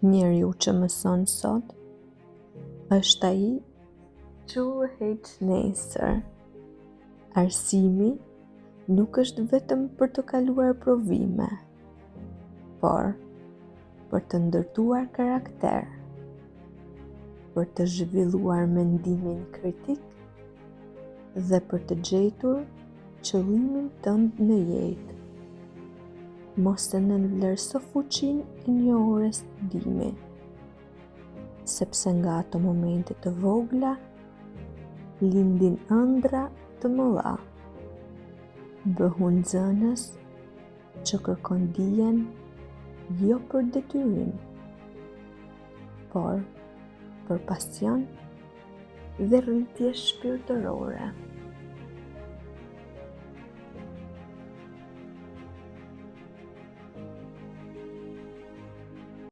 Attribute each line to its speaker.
Speaker 1: Njeriu që mëson sot është ai që udhëheq nesër. Arsimi nuk është vetëm për të kaluar provime, por për të ndërtuar karakter, për të zhvilluar mendimin kritik dhe për të gjetur qëllimin tënd në jetë. Mos e nënvlerëso fuqinë e një ore studimi, sepse nga ato momente të vogla lindin ëndra të mëdha. Bëhu nxënës që kërkon dijen jo për detyrim, por për pasion dhe rritje shpirtërore.